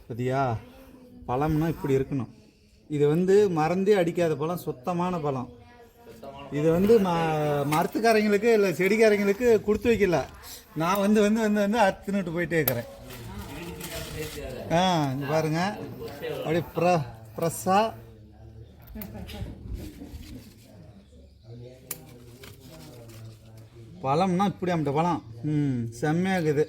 பார்த்தியா, பழம்னா இப்படி இருக்கணும். இது வந்து மறந்தே அடிக்காத பழம், சுத்தமான பழம். இது வந்து மரத்துக்காரங்களுக்கு இல்லை செடிக்காரங்களுக்கு கொடுத்து வைக்கல. நான் வந்து வந்து வந்து வந்து அத்துன்னுட்டு போயிட்டே இருக்கிறேன். இங்கே பாருங்க, அப்படியே ஃப்ரெஷ்ஷாக பழம்னா இப்படி அந்த பழம் செம்மையாக இருக்குது.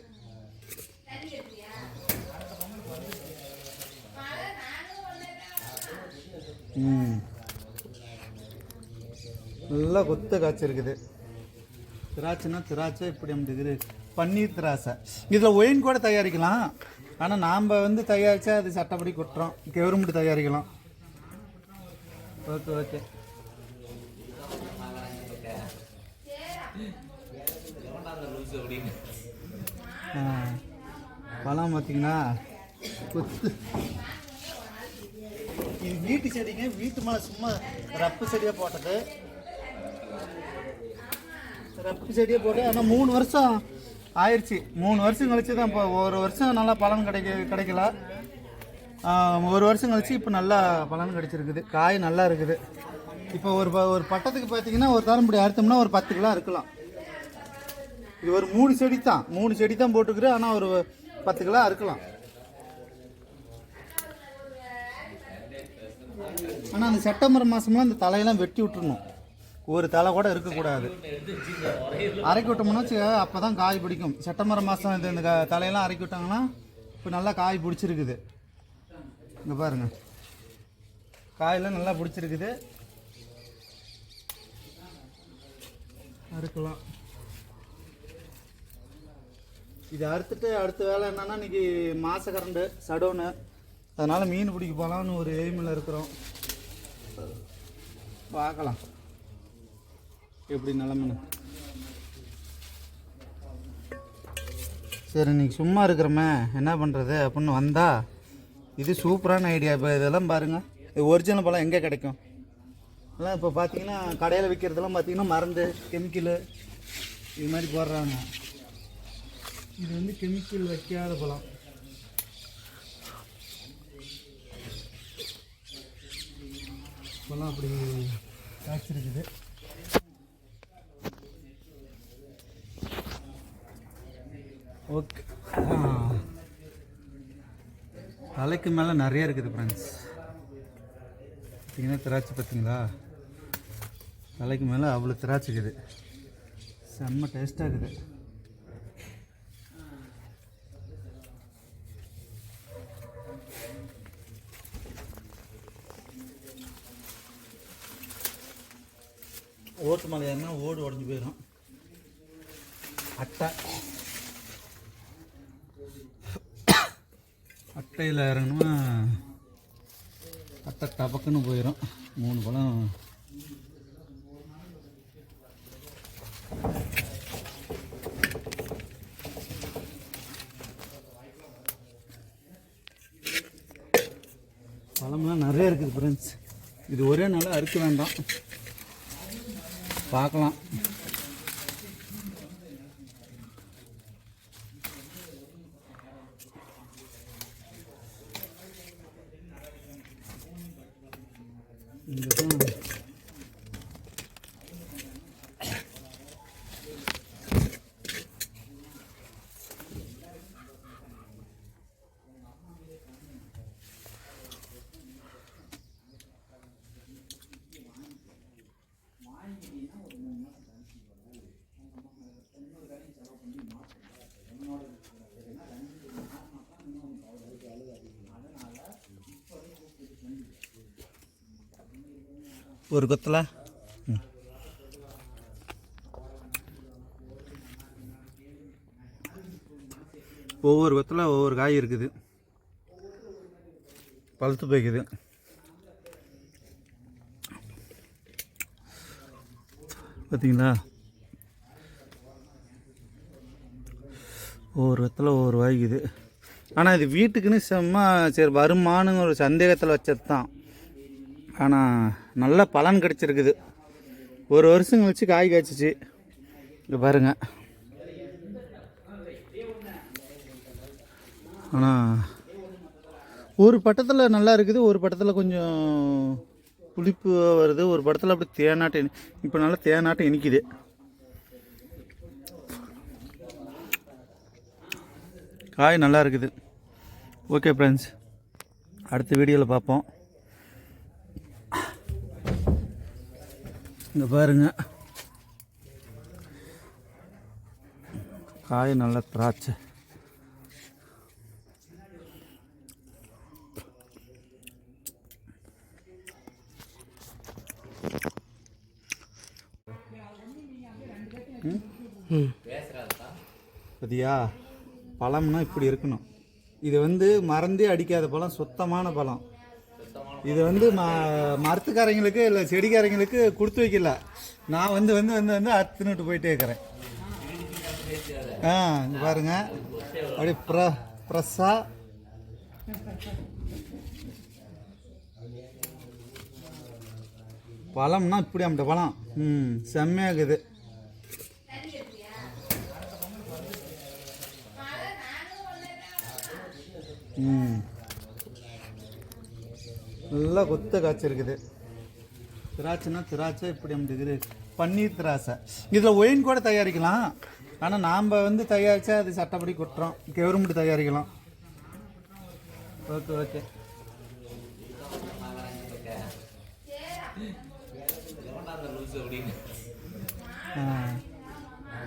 நல்லா கொத்த காய்ச்சிருக்குது. திராட்சைனா திராட்சை இப்படி இருக்குது. பன்னீர் திராட்சை. இதில் ஒயின் கூட தயாரிக்கலாம். ஆனால் நாம் வந்து தயாரித்தா அது சட்டப்படி குட்டுறோம். கவர்மெண்ட் தயாரிக்கலாம். Okay okay. பழம் பார்த்தீங்கன்னா கொத்து. இது வீட்டு செடிங்க, வீட்டு மேலே சும்மா ரப்பு செடியாக போட்டது. ரப்பு செடியாக போட்டு ஆனால் 3 வருஷம் ஆயிடுச்சு. 3 வருஷம் கழிச்சு தான். இப்போ ஒரு வருஷம் நல்லா பலன் கிடைக்கல. 1 வருஷம் கழிச்சு இப்போ நல்லா பலன் கிடைச்சிருக்குது. காய் நல்லா இருக்குது. இப்போ ஒரு பட்டத்துக்கு பார்த்தீங்கன்னா ஒரு தரம்படி அறுத்தோம்னா ஒரு 10 கிலோ இருக்கலாம். இது ஒரு 3 செடி தான். 3 செடி தான் போட்டுக்கிறேன். ஆனால் ஒரு 10 கிலோ இருக்கலாம். ஆனால் அந்த செப்டம்பர் மாதம்லாம் அந்த தலையெல்லாம் வெட்டி விட்டுருணும். ஒரு தலை கூட இருக்கக்கூடாது. அரைக்கி விட்டோம்னா அப்போ தான் காய் பிடிக்கும். செப்டம்பர் மாதம் இந்த தலையெல்லாம் அரைக்கி விட்டாங்கன்னா இப்போ நல்லா காய் பிடிச்சிருக்குது. இங்கே பாருங்கள், காயெல்லாம் நல்லா பிடிச்சிருக்குது. அறுக்கலாம். இது அறுத்துட்டு அடுத்த வேலை என்னென்னா, இன்றைக்கி மாச கரண்டு சடோனு, அதனால் மீன் பிடிக்க போகலான்னு ஒரு எய்மில் இருக்கிறோம். பார்க்கலாம் எப்படி நிலமனு. சரி, இன்றைக்கி சும்மா இருக்கிறோமே என்ன பண்ணுறது அப்படின்னு வந்தால் இது சூப்பரான ஐடியா. இப்போ இதெல்லாம் பாருங்கள், இது ஒரிஜினல் பழம் எங்கே கிடைக்கும்? எல்லாம் இப்போ பார்த்தீங்கன்னா கடையில் விற்கிறதெல்லாம் பார்த்தீங்கன்னா மருந்து, கெமிக்கலு இது மாதிரி போடுறாங்க. இது வந்து கெமிக்கல் வைக்காத பழம். பழம் அப்படி காய்ச்சிருக்குது. ஓகே, தலைக்கு மேலே நிறைய இருக்குது ஃப்ரெண்ட்ஸ். பார்த்தீங்கன்னா திராட்சை பார்த்தீங்களா, தலைக்கு மேலே அவ்வளோ திராட்சை இருக்குது. செம்ம டேஸ்ட்டாக இருக்குது. ஓட்டு மலை ஏறினா ஓடு உடஞ்சி போயிடும். அட்டையில் இறங்கணுமா அட்டை டபக்குன்னு போயிடும். 3 பழம் பழம்லாம் நிறைய இருக்குது ஃப்ரெண்ட்ஸ். இது ஒரே நாள் அறுக்க வேண்டாம், பார்க்கலாம். ஒரு கொத்தல ஒவ்வொரு கொத்தில் ஒவ்வொரு காய் இருக்குது. பழுத்து போய்க்குது. பார்த்தீங்களா, ஒவ்வொரு கொத்தில் ஒவ்வொரு வாய்க்குது. ஆனால் இது வீட்டுக்குன்னு செம்ம சரி வருமானங்கிற ஒரு சந்தேகத்தில் வச்சது தான். ஆனால் நல்ல பலன் கிடச்சிருக்குது. 1 வருஷம் கழிச்சு காய் காய்ச்சிச்சு. இங்கே பாருங்கள், ஆனால் ஒரு பட்டத்தில் நல்லா இருக்குது, ஒரு பட்டத்தில் கொஞ்சம் புளிப்பு வருது, ஒரு படத்தில் அப்படி தேனாட்டம். இப்போ நல்லா தேனாட்டம் இனிக்குது. காய் நல்லா இருக்குது. ஓகே ஃப்ரெண்ட்ஸ், அடுத்த வீடியோவில் பார்ப்போம். இங்கே பாருங்க, காய் நல்லா திராட்சை. பார்த்தியா, பழம்னா இப்படி இருக்கணும். இது வந்து மறந்தே அடிக்காத பழம், சுத்தமான பழம். இது வந்து மரத்துக்காரங்களுக்கு இல்லை செடிக்காரங்களுக்கு கொடுத்து வைக்கல. நான் வந்து வந்து வந்து வந்து அறுத்துன்னுட்டு போயிட்டே இருக்கிறேன். இங்கே பாருங்க, அப்படியே ஃப்ரெஷ்ஷாக பழம்னா இப்படி அந்த பழம் செம்மையாகுது. நல்லா கொத்த காய்ச்சி இருக்குது. திராட்சைனா திராட்சை இப்படி இருக்குது, பன்னீர் திராட்சை. இதில் ஒயின் கூட தயாரிக்கலாம். ஆனால் நாம் வந்து தயாரித்தா அது சட்டப்படி குட்டுறோம். கவர்மெண்ட் தயாரிக்கலாம். Okay okay.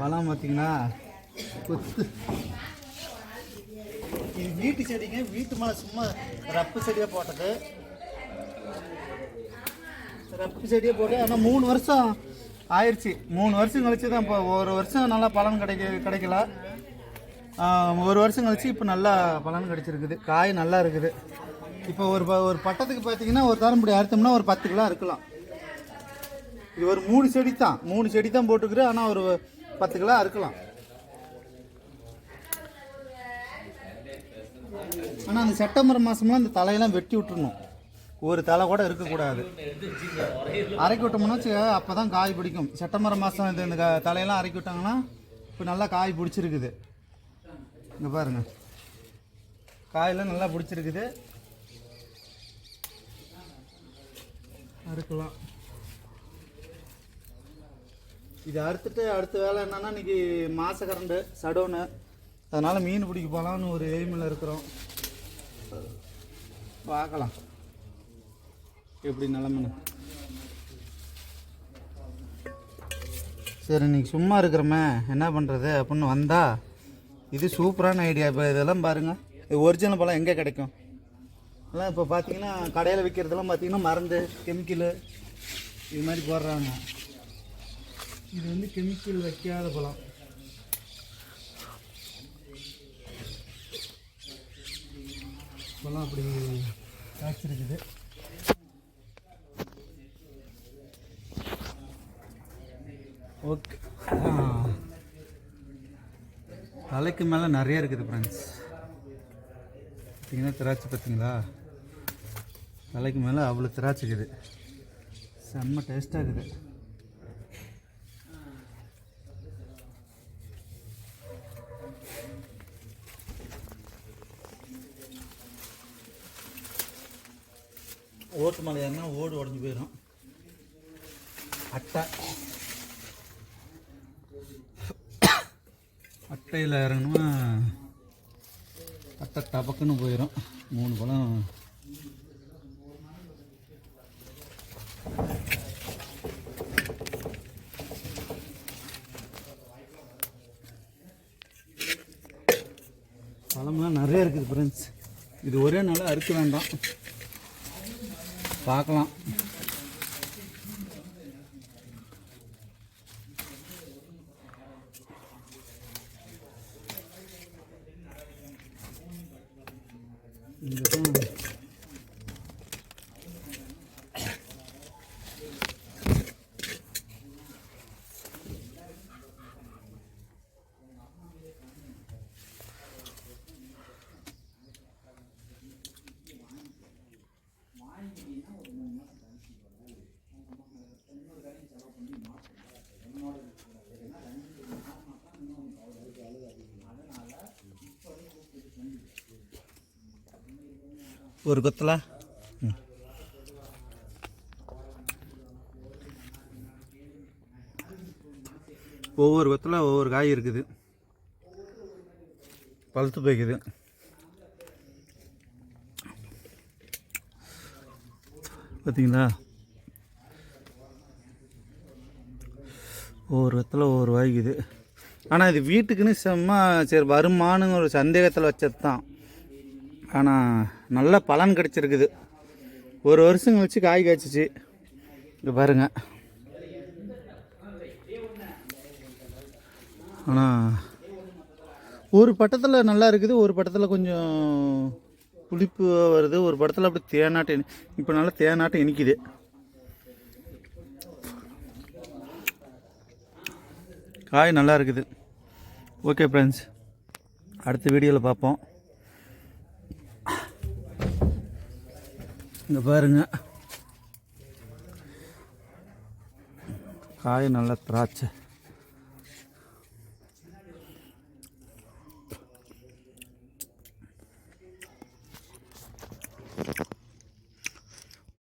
பழம் பார்த்தீங்கன்னா கொத்து. இது வீட்டு செடிங்க, வீட்டு மேலே சும்மா ரப்பு செடியாக போட்டது. ரப்பு செடியாக போட்டு ஆனால் 3 வருஷம் ஆயிடுச்சு. 3 வருஷம் கழிச்சு தான் இப்போ ஒரு வருஷம் நல்லா பலன் கிடைக்கல. 1 வருஷம் கழிச்சு இப்போ நல்லா பலன் கிடைச்சிருக்குது. காய் நல்லா இருக்குது. இப்போ ஒரு பட்டத்துக்கு பார்த்தீங்கன்னா ஒரு தரம் இப்படி அறுத்தோம்னா ஒரு 10 கிலோ இருக்கலாம். இது ஒரு 3 செடி தான், 3 செடி தான் போட்டுக்கிறேன். ஆனால் ஒரு 10 கிலோ இருக்கலாம். ஆனால் அந்த செப்டம்பர் மாதம்லாம் அந்த தலையெல்லாம் வெட்டி விட்டுருணும். ஒரு தலை கூட இருக்கக்கூடாது. அரைக்கி விட்டோம்னா அப்போ தான் காய் பிடிக்கும். செப்டம்பர் மாதம் இந்த தலையெல்லாம் அரைக்கி விட்டாங்கன்னா இப்போ நல்லா காய் பிடிச்சிருக்குது. இங்கே பாருங்க, காயெல்லாம் நல்லா பிடிச்சிருக்குது. அறுக்கலாம். இது அறுத்துட்டு அடுத்த வேலை என்னன்னா, இன்றைக்கி மாச கரண்டு சடோனு, அதனால் மீன் பிடிக்க போகலான்னு ஒரு எய்மில் இருக்கிறோம். பார்க்கலாம் எப்படி நிலமனு. சரி, இன்றைக்கி சும்மா இருக்கிறோமே என்ன பண்ணுறது அப்படின்னு வந்தால் இது சூப்பரான ஐடியா. இப்போ இதெல்லாம் பாருங்கள், இது ஒரிஜினல் பழம் எங்கே கிடைக்கும்? எல்லாம் இப்போ பார்த்தீங்கன்னா கடையில் விற்கிறதெல்லாம் பார்த்தீங்கன்னா மருந்து, கெமிக்கலு இது மாதிரி போடுறாங்க. இது வந்து கெமிக்கல் வைக்காத பழம். பழம் அப்படி காய்ச்சிருக்குது. ஓகே, தலைக்கு மேலே நிறைய இருக்குது ஃப்ரெண்ட்ஸ். பார்த்தீங்கன்னா திராட்சை பார்த்தீங்களா, தலைக்கு மேலே அவ்வளோ திராட்சை இருக்குது. செம்ம டேஸ்ட்டாக இருக்குது. ஓட்டு மலை ஏறினா ஓடு உடஞ்சி போயிடும். அட்டையில் இறங்கணுமா அட்டை டபக்குன்னு போயிடும். 3 பழம் பழம்லாம் நிறைய இருக்குது ஃப்ரெண்ட்ஸ். இது ஒரே நாள் அறுக்க வேண்டாம், பார்க்கலாம். ஒரு கொத்தில் ஒவ்வொரு கொத்தில் ஒவ்வொரு காய் இருக்குது, பழுத்து போய்க்குது. பார்த்தீங்களா, ஒவ்வொரு கொத்தில் ஒவ்வொரு வாய்க்குது. ஆனால் இது வீட்டுக்குன்னு செம்ம சரி வருமானு ஒரு சந்தேகத்தில் வச்சது தான். ஆனால் நல்ல பலன் கிடச்சிருக்குது. ஒரு வருஷம் கழிச்சு காய் காய்ச்சிச்சு. இங்கே பாருங்கள். ஆனால் ஒரு பட்டத்தில் நல்லா இருக்குது, ஒரு பட்டத்தில் கொஞ்சம் புளிப்பு வருது, ஒரு படத்தில் அப்படி தேனாட்டம். இப்போ நல்லா தேனாட்டம் இனிக்குது. காய் நல்லா இருக்குது. ஓகே ஃப்ரெண்ட்ஸ், அடுத்த வீடியோவில் பார்ப்போம். இங்கே பாருங்கள், காய் நல்லா திராட்சை.